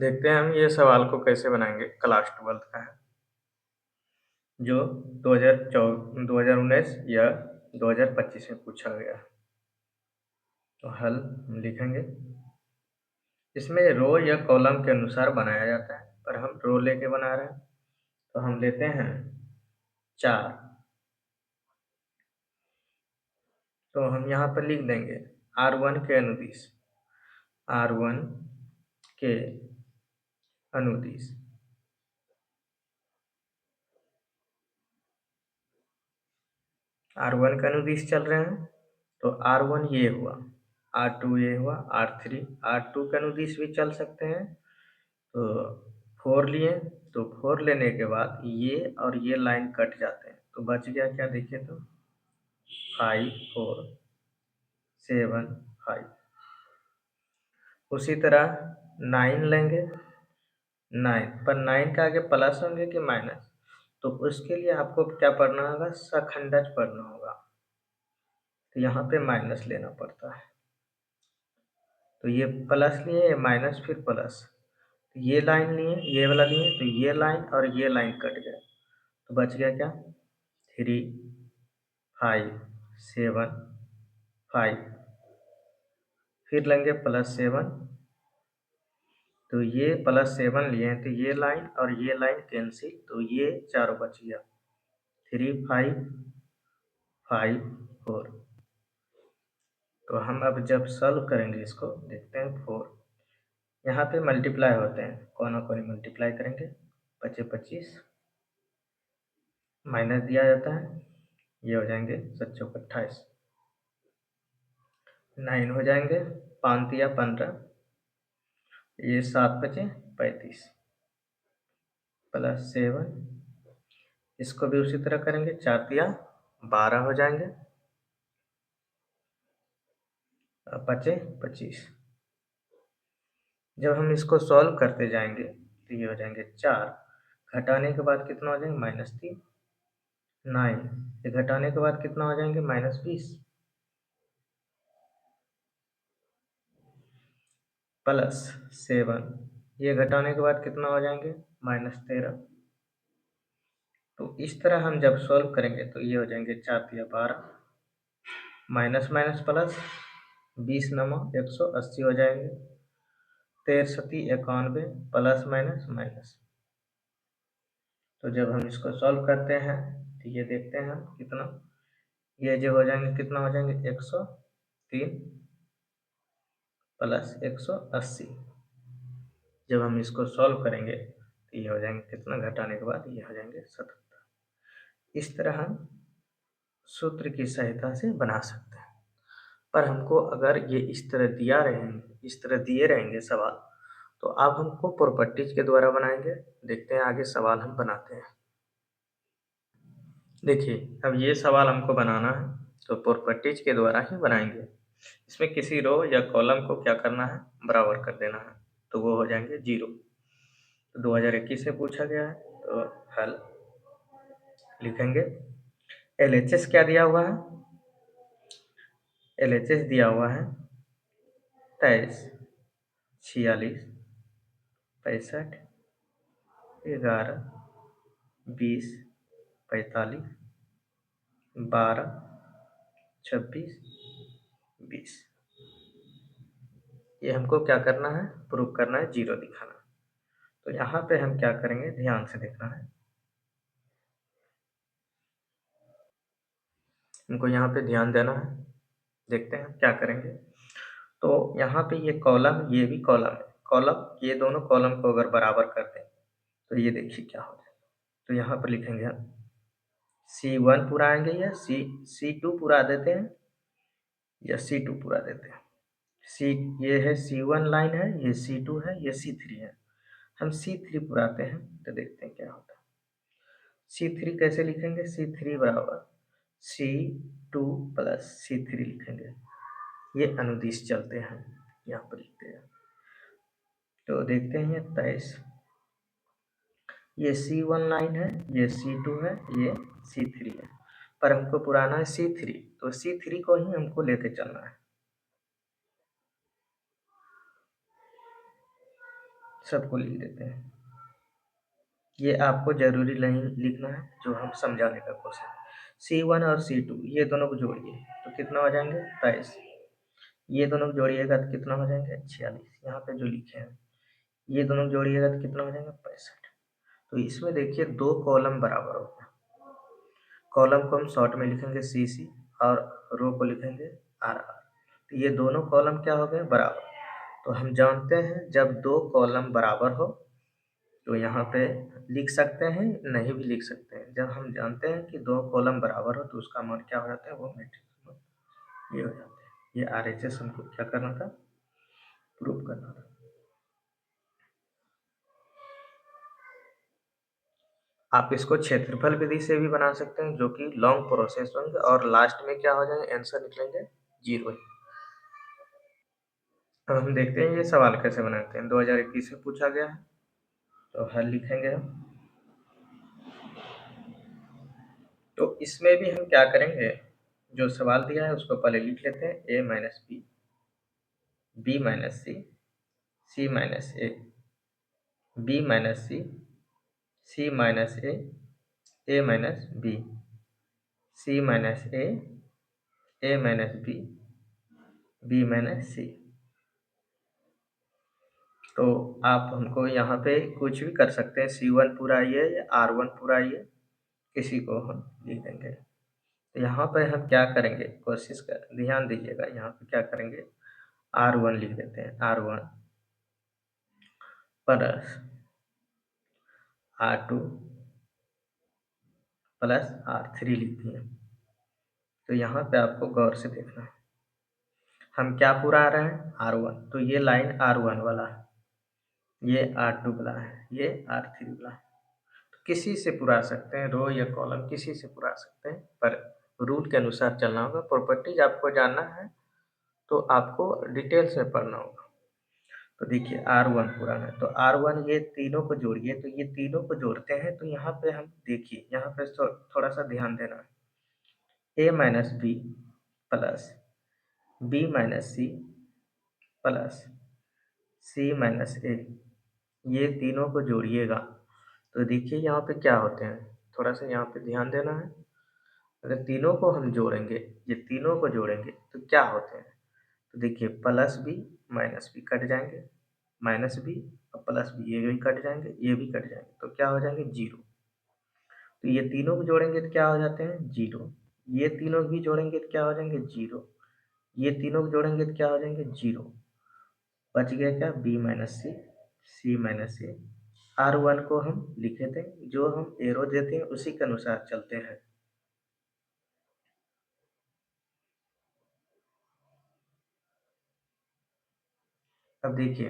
देखते हैं हम ये सवाल को कैसे बनाएंगे। क्लास 12th का है जो 2019 या 2025 में पूछा गया है। तो हल हम लिखेंगे। इसमें रो या कॉलम के अनुसार बनाया जाता है, पर हम रो लेके बना रहे हैं तो हम लेते हैं 4। तो हम यहाँ पर लिख देंगे R1 के अनुदिश, R1 के अनुदिश R1 के अनुदिश चल रहे हैं तो R1 ये हुआ, R2 ये हुआ, R2 के अनुदिश भी चल सकते हैं। तो 4 लिए तो 4 लेने के बाद ये और ये लाइन कट जाते हैं तो बच गया क्या, देखिए तो 5 4 7 5। उसी तरह 9 लेंगे, 9 पर 9 के आगे प्लस होंगे कि माइनस, तो उसके लिए आपको क्या पढ़ना होगा, सखंडज पढ़ना होगा। तो यहाँ पे माइनस लेना पड़ता है। तो ये प्लस लिए, ये माइनस, फिर प्लस, ये लाइन लिए, ये वाला लिए, तो ये लाइन और ये लाइन कट गया तो बच गया क्या, 3 5 7 5। फिर लेंगे +7, तो ये +7 लिए तो ये लाइन और ये लाइन कैंसिल, तो ये चारों बच गया, 3 5 5 4। तो हम अब जब सॉल्व करेंगे इसको, देखते हैं 4 यहाँ पे मल्टीप्लाई होते हैं, कोना कोनी मल्टीप्लाई करेंगे, 25 25 माइनस दिया जाता है, ये हो जाएंगे 7 चौक 28, 9 हो जाएंगे, 5 दिया 15, ये 7 बचे 35 +7, इसको भी उसी तरह करेंगे, 4 दिया 12 हो जाएंगे, बचे 25। जब हम इसको सॉल्व करते जाएंगे तो ये हो जाएंगे 4, घटाने के बाद कितना हो जाएंगे -3, 9, ये घटाने के बाद कितना हो जाएंगे -20, +7, ये घटाने के बाद कितना हो जाएंगे -13। तो इस तरह हम जब सॉल्व करेंगे तो ये हो जाएंगे 4 या 12, माइनस माइनस प्लस, 20 नमो 180 हो जाएंगे, 13 सती 91, प्लस माइनस माइनस। तो जब हम इसको सॉल्व करते हैं तो ये देखते हैं हम कितना, ये जो हो जाएंगे कितना हो जाएंगे 103 प्लस 180। जब हम इसको सॉल्व करेंगे तो ये हो जाएंगे कितना, घटाने के बाद ये हो जाएंगे 77। इस तरह हम सूत्र की सहायता से बना सकते हैं। पर हमको अगर ये इस तरह दिए रहेंगे सवाल, तो अब हमको प्रॉपर्टीज के द्वारा बनाएंगे। देखते हैं आगे सवाल हम बनाते हैं। देखिए अब ये सवाल हमको बनाना है तो प्रॉपर्टीज के द्वारा ही बनाएंगे। इसमें किसी रो या कॉलम को क्या करना है, बराबर कर देना है, तो वो हो जाएंगे 0। तो 2021 से पूछा गया है तो हल लिखेंगे। LHS क्या दिया हुआ है, LHS दिया हुआ है 23 46 65 11 20 45 12 26 20। ये हमको क्या करना है, प्रूफ करना है, 0 दिखाना। तो यहाँ पे हम क्या करेंगे, ध्यान से देखना है, हमको यहाँ पे ध्यान देना है। देखते हैं क्या करेंगे। तो यहाँ पे ये कॉलम, ये भी कॉलम है, कॉलम, ये दोनों कॉलम को अगर बराबर कर दें तो ये देखिए क्या हो जाएगा। तो यहाँ पर लिखेंगे हम C1 पूरा आएंगे या C2 पूरा देते हैं या C2 पूरा देते हैं। ये है C1 लाइन है, ये C2 है, ये C3 है। हम C3 पुराते हैं तो देखते हैं क्या होता है। C3 कैसे लिखेंगे, C3 बराबर C2 प्लस C3 लिखेंगे। ये अनुदिश चलते हैं, यहाँ पर लिखते हैं। तो देखते हैं 23, ये C1 लाइन है, ये C2 है, ये C3 है, पर हमको पुराना है C3, तो C3 को ही हमको लेके चलना है। सबको लिख देते हैं। ये आपको ज़रूरी नहीं लिखना है, जो हम समझाने का कोशिश। C1 और C2 ये दोनों को जोड़िए तो कितना हो जाएंगे 23। ये दोनों को जोड़िएगा तो कितना हो जाएंगे 46। यहाँ पे जो लिखे हैं ये दोनों को जोड़िएगा तो कितना हो जाएंगे 65। तो इसमें देखिए दो कॉलम बराबर हो गया। कॉलम को हम शॉर्ट में लिखेंगे CC और रो को लिखेंगे RR। तो ये दोनों कॉलम क्या हो गए बराबर। तो हम जानते हैं जब दो कॉलम बराबर हो तो यहाँ पे लिख सकते हैं, नहीं भी लिख सकते हैं। जब हम जानते हैं कि दो कॉलम बराबर हो तो उसका मान क्या हो जाता है, वो मैट्रिक्स मान ये हो जाता है। ये RHS हमको क्या करना था, प्रूव करना था। आप इसको क्षेत्रफल विधि से भी बना सकते हैं, जो कि लॉन्ग प्रोसेस होंगे और लास्ट में क्या हो जाएंगे, आंसर निकलेंगे 0। अब हम देखते हैं ये सवाल कैसे बनाते हैं। 2021 में पूछा गया है तो हल लिखेंगे हम। तो इसमें भी हम क्या करेंगे, जो सवाल दिया है उसको पहले लिख लेते हैं। a minus B, B minus C, C minus A, B minus C, C minus A minus B, C minus A minus B, B minus C. तो आप हमको यहाँ पे कुछ भी कर सकते हैं, C1 पूरा ये या R1 पूरा ये, किसी को हम लिख देंगे। तो यहाँ पे हम क्या करेंगे, कोशिश कर ध्यान दीजिएगा। यहाँ पे क्या करेंगे, R1 लिख देते हैं। R1 plus R2 plus R3 लिख दिए। तो यहाँ पे आपको गौर से देखना है, हम क्या पूरा आ रहे हैं R1, तो ये लाइन R1 वाला है, ये R2 वाला है, ये R3 वाला है। तो किसी से पुरा सकते हैं, रो या कॉलम किसी से पुरा सकते हैं, पर रूल के अनुसार चलना होगा। प्रॉपर्टीज आपको जानना है तो आपको डिटेल से पढ़ना होगा। तो देखिए R1 पुराना है, तो R1 ये तीनों को जोड़िए। तो ये तीनों को जोड़ते हैं तो यहाँ पे हम देखिए, यहाँ पे थोड़ा सा ध्यान देना है। a minus B plus B minus C plus C minus A, ये तीनों को जोड़िएगा तो देखिए यहाँ पे क्या होते हैं, थोड़ा सा यहाँ पे ध्यान देना है। अगर तीनों को हम जोड़ेंगे, ये तीनों को जोड़ेंगे तो क्या होते हैं, तो देखिए plus B minus B cut जाएंगे, माइनस बी और प्लस बी ये भी कट जाएंगे, ये भी कट जाएंगे, तो क्या हो जाएंगे 0। तो ये तीनों को जोड़ेंगे तो क्या हो जाते हैं 0। ये तीनों भी जोड़ेंगे तो क्या हो जाएंगे 0। ये तीनों को जोड़ेंगे तो क्या हो जाएंगे 0। बच गया क्या, B minus C, C minus ए। R1 को हम लिखे थे, जो हम एरो देते हैं उसी के अनुसार चलते हैं। अब देखिए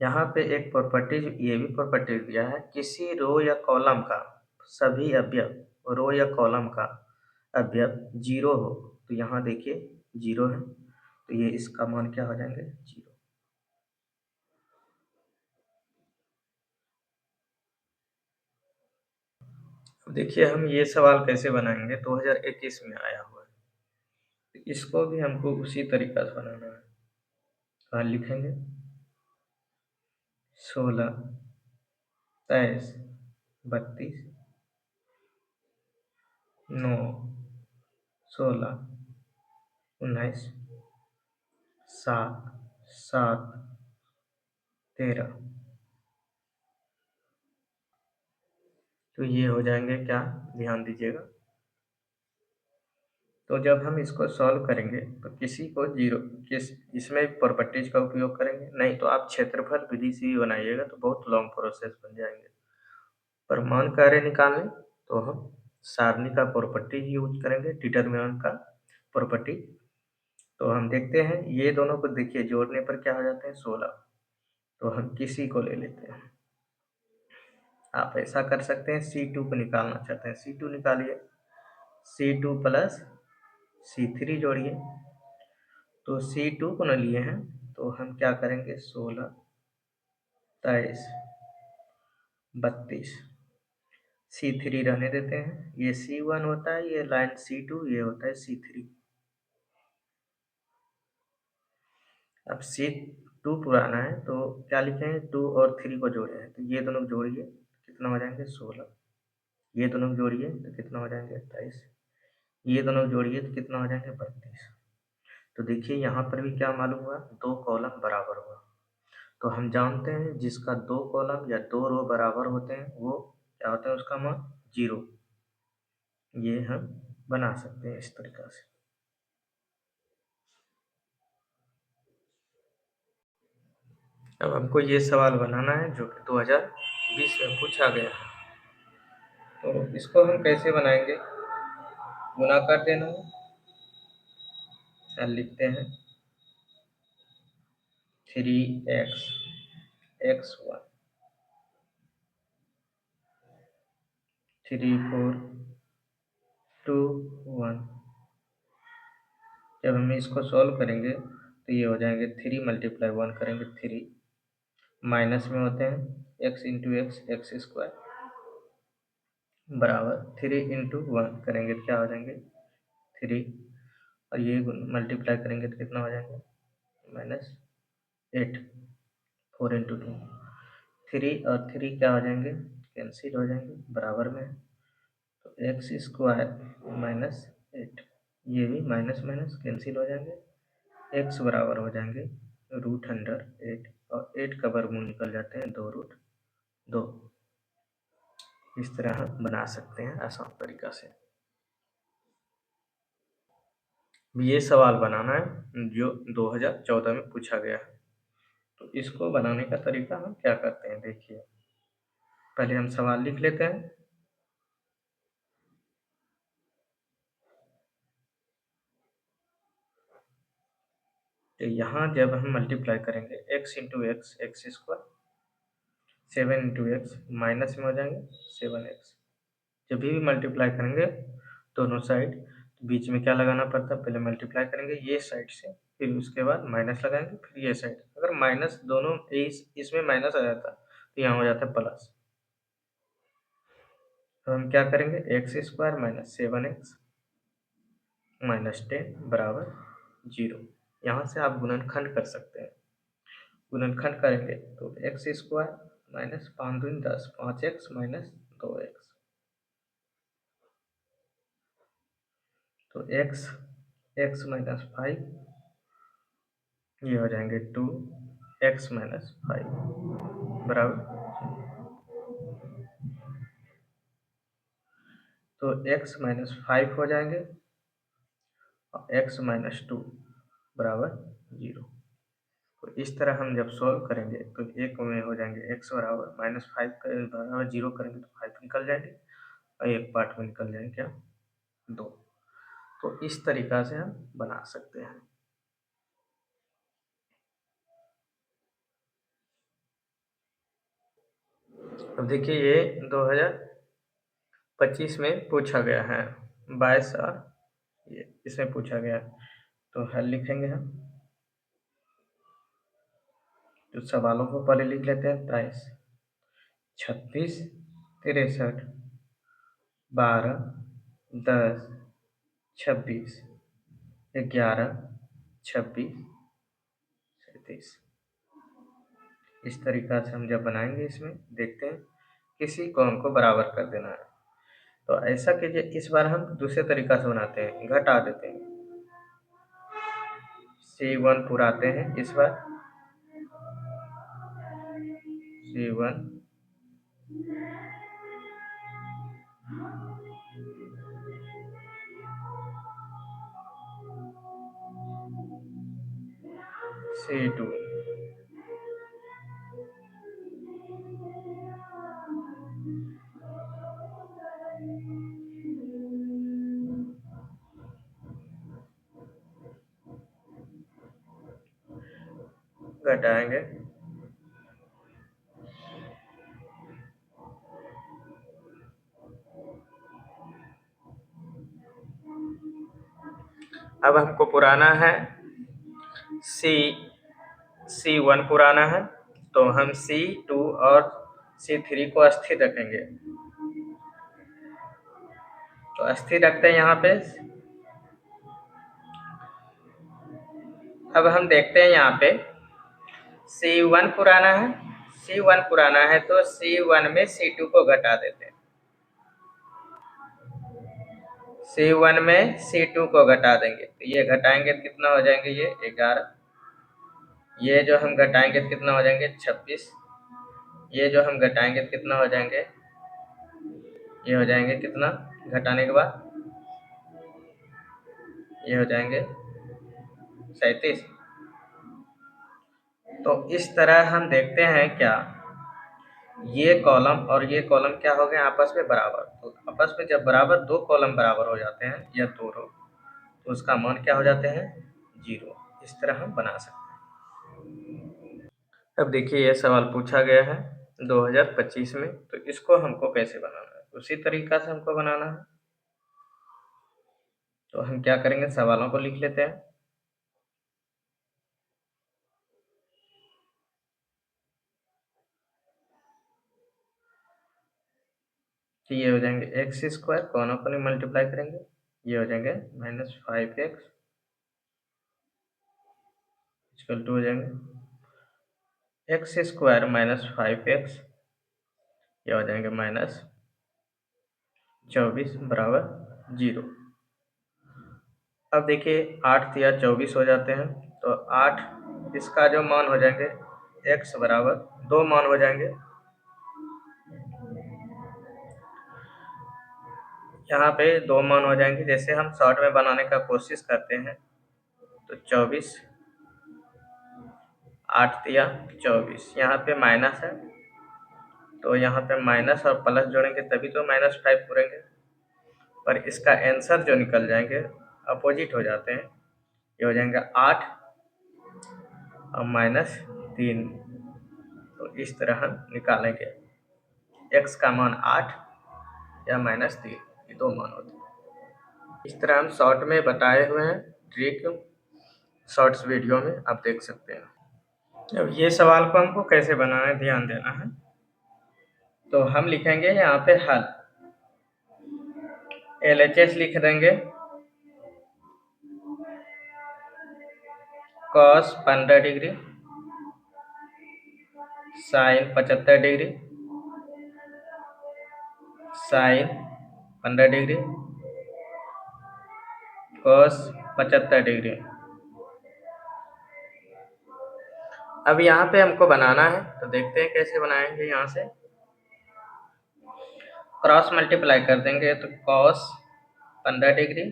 यहाँ पे एक प्रॉपर्टी, ये भी प्रॉपर्टी दिया है, किसी रो या कॉलम का सभी अवयव, रो या कॉलम का अवयव 0 हो। तो यहाँ देखिए 0 है, तो ये इसका मान क्या हो जाएंगे 0। अब देखिए हम ये सवाल कैसे बनाएंगे, 2021 में आया हुआ है। इसको भी हमको उसी तरीका से बनाना है। तो लिखेंगे 16, 23, 32, 9, 16, 19, 7, 7, 13। तो ये हो जाएंगे क्या, ध्यान दीजिएगा। तो जब हम इसको सॉल्व करेंगे तो किसी को 0, किस इसमें प्रॉपर्टीज का उपयोग करेंगे, नहीं तो आप क्षेत्रफल विधि से ही बनाइएगा तो बहुत लॉन्ग प्रोसेस बन जाएंगे। पर मान कार्य निकालने तो हम सारणी का प्रॉपर्टी यूज करेंगे, डिटरमिनेंट का प्रॉपर्टी। तो हम देखते हैं ये दोनों को, देखिए जोड़ने पर क्या हो जाते हैं 16। तो हम किसी को ले लेते हैं। आप ऐसा कर सकते हैं, C2 को निकालना चाहते हैं C2 निकालिए, C2 प्लस C3 जोड़िए। तो C2 को न लिए हैं तो हम क्या करेंगे 16, 23, 32, C3 रहने देते हैं। ये C1 होता है, ये लाइन C2, ये होता है C3। अब 2 पुराना है तो क्या लिखेंगे, 2 और 3 को जोड़े हैं तो ये दोनों जोड़िए कितना हो जाएंगे 16। ये दोनों जोड़िए तो कितना हो जाएंगे 28। ये दोनों जोड़िए तो कितना हो जाएंगे 32। तो देखिए यहाँ पर भी क्या मालूम हुआ, 2 कॉलम बराबर हुआ। तो हम जानते हैं जिसका 2 कॉलम या 2 रो बराबर होते हैं वो क्या होता है, उसका मान 0। ये हम बना सकते हैं इस तरीका से। अब हमको ये सवाल बनाना है जो कि 2020 में पूछा गया है। तो इसको हम कैसे बनाएंगे, गुणा कर देना है, लिखते हैं 3x x1 3 4 2 1। जब हम इसको सॉल्व करेंगे तो ये हो जाएंगे 3 मल्टीप्लाई 1 करेंगे 3, माइनस में होते हैं x into x x square बराबर 3 इंटू 1 करेंगे तो क्या हो जाएंगे 3, और ये मल्टीप्लाई करेंगे तो कितना हो जाएंगे -8। 4 इंटू 2 3 और 3 क्या हो जाएंगे, कैंसिल हो जाएंगे, बराबर में। तो एक्स स्क्वायर -8, ये भी माइनस माइनस कैंसिल हो जाएंगे, एक्स बराबर हो जाएंगे √8 और 8 का वर्गमूल निकल जाते हैं 2√2। इस तरह हम बना सकते हैं आसान तरीका से। ये सवाल बनाना है जो 2014 में पूछा गया है। तो इसको बनाने का तरीका हम क्या करते हैं, देखिए पहले हम सवाल लिख लेते हैं। तो यहाँ जब हम मल्टीप्लाई करेंगे x into x x square 7 into x minus में हो जाएंगे 7x। जब भी मल्टीप्लाई करेंगे दोनों साइड तो बीच में क्या लगाना पड़ता है, पहले मल्टीप्लाई करेंगे ये साइड से, फिर उसके बाद माइनस लगाएंगे, फिर ये साइड। अगर माइनस दोनों इसमें माइनस आ जाता तो यहाँ हो जाता है प्लस। तो हम क्या करेंगे, एक्स स्क्वायर -7x -10 बराबर 0। यहाँ से आप गुणनखंड कर सकते हैं। गुणनखंड करेंगे तो एक्स स्क्वायर -5 दूनी 10 5x -2x। तो x -5 ये हो जाएंगे 2x -5 बराबर। तो x -5 हो जाएंगे और x -2 बराबर 0। तो इस तरह हम जब सॉल्व करेंगे तो एक में हो जाएंगे x बराबर -5 बराबर 0 करेंगे तो 5 निकल जाएंगे और एक पार्ट में निकल जाएंगे क्या 2। तो इस तरीका से हम बना सकते हैं। अब देखिए ये 2025 में पूछा गया है, 22 और ये इसमें पूछा गया है। तो हल लिखेंगे हम, तो सवालों को पहले लिख लेते हैं। 23 36 63 12 10 26 11 26 37। इस तरीका से हम जब बनाएंगे इसमें देखते हैं किसी को हमको बराबर कर देना है। तो ऐसा कीजिए, इस बार हम दूसरे तरीका से बनाते हैं, घटा देते हैं। C1 पुराते हैं इस बार, C1 C2 घटाएंगे। अब हमको पुराना है C1 पुराना है, तो हम C2 और C3 को अस्थिर रखेंगे। तो अस्थिर रखते हैं यहाँ पे। अब हम देखते हैं यहाँ पे C1 पुराना है, C1 पुराना है तो C1 में C2 को घटा देते हैं। C1 में C2 को घटा देंगे तो ये घटाएंगे तो कितना हो जाएंगे, ये 11। ये जो हम घटाएंगे तो कितना हो जाएंगे, 26। ये जो हम घटाएंगे तो कितना हो जाएंगे, ये हो जाएंगे कितना घटाने के बाद, ये हो जाएंगे 37। तो इस तरह हम देखते हैं क्या ये कॉलम और ये कॉलम क्या हो गए आपस में बराबर। तो आपस में जब बराबर दो कॉलम बराबर हो जाते हैं या दो रो, तो उसका मान क्या हो जाते हैं, 0। इस तरह हम बना सकते हैं। अब देखिए ये सवाल पूछा गया है 2025 में, तो इसको हमको कैसे बनाना है, उसी तरीका से हमको बनाना है। तो हम क्या करेंगे, सवालों को लिख लेते हैं। तो ये हो जाएंगे एक्स स्क्वायर, कौन को नहीं मल्टीप्लाई करेंगे, ये हो जाएंगे -5x इक्वल टू हो जाएंगे एक्स स्क्वायर -5x, ये हो जाएंगे -24 बराबर 0। अब देखिए 8 या 24 हो जाते हैं, तो 8 इसका जो मान हो जाएंगे x बराबर 2 मान हो जाएंगे। यहाँ पे 2 मान हो जाएंगे। जैसे हम शॉर्ट में बनाने का कोशिश करते हैं तो 24, 8 या 24, यहाँ पे माइनस है तो यहाँ पे माइनस और प्लस जोड़ेंगे तभी तो -5 पूरेंगे, पर इसका आंसर जो निकल जाएंगे अपोजिट हो जाते हैं। ये हो जाएंगे 8 और -3। तो इस तरह हम निकालेंगे x का मान 8 या -3, ये दो मान होते हैं। इस तरह हम शॉर्ट में बताए हुए हैं ट्रिक, शॉर्ट्स वीडियो में आप देख सकते हैं। अब ये सवाल को हमको कैसे बनाना है ध्यान देना है। तो हम लिखेंगे यहाँ पे हल, LHS लिख देंगे, cos 15 degree, sine 75 degree, sine 15 degree, cos 75 degree. अब यहाँ पे हमको बनाना है तो देखते हैं कैसे बनाएंगे। यहाँ से क्रॉस मल्टीप्लाई कर देंगे तो cos 15 डिग्री,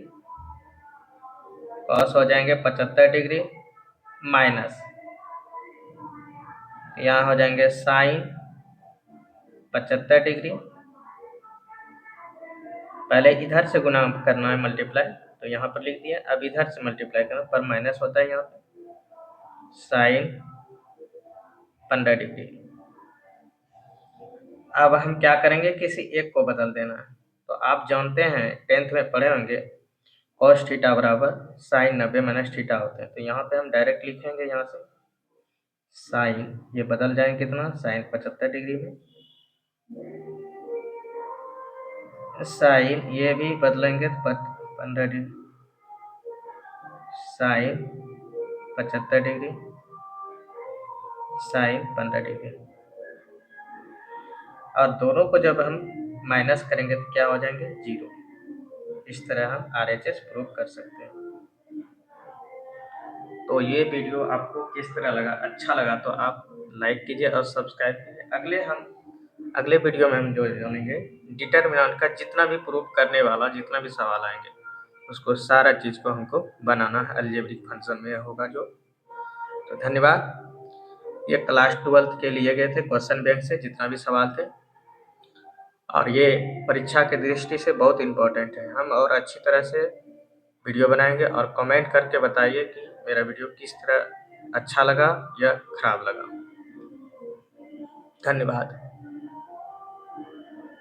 cos हो जाएंगे 75 डिग्री, माइनस यहाँ हो जाएंगे साइन 75 डिग्री। पहले इधर से गुना करना है मल्टीप्लाई, तो यहाँ पर लिख दिया। अब इधर से मल्टीप्लाई करना, पर माइनस होता है यहाँ पे, साइन 15 डिग्री। अब हम क्या करेंगे, किसी एक को बदल देना है। तो आप जानते हैं 10th में पढ़े होंगे cos थीटा बराबर साइन 90 माइनस थीटा होते हैं। तो यहाँ पे हम डायरेक्ट लिखेंगे, यहाँ से साइन ये बदल जाएंगे कितना, साइन 75 डिग्री में, साइन ये भी बदलेंगे तो 15 degree, sine 75 degree, sine 15 degree. और दोनों को जब हम माइनस करेंगे तो क्या हो जाएंगे, 0। इस तरह हम RHS प्रूव कर सकते हैं। तो ये वीडियो आपको किस तरह लगा, अच्छा लगा तो आप लाइक कीजिए और सब्सक्राइब कीजिए। अगले वीडियो में हम जो जानेंगे डिटरमिनेंट का जितना भी प्रूफ करने वाला जितना भी सवाल आएंगे उसको सारा चीज़ को हमको बनाना है, अलजेब्रिक फंक्शन में होगा जो। तो धन्यवाद। ये क्लास 12th के लिए गए थे क्वेश्चन बैंक से जितना भी सवाल थे, और ये परीक्षा के दृष्टि से बहुत इम्पोर्टेंट है। हम और अच्छी तरह से वीडियो बनाएंगे और कमेंट करके बताइए कि मेरा वीडियो किस तरह अच्छा लगा या खराब लगा। धन्यवाद।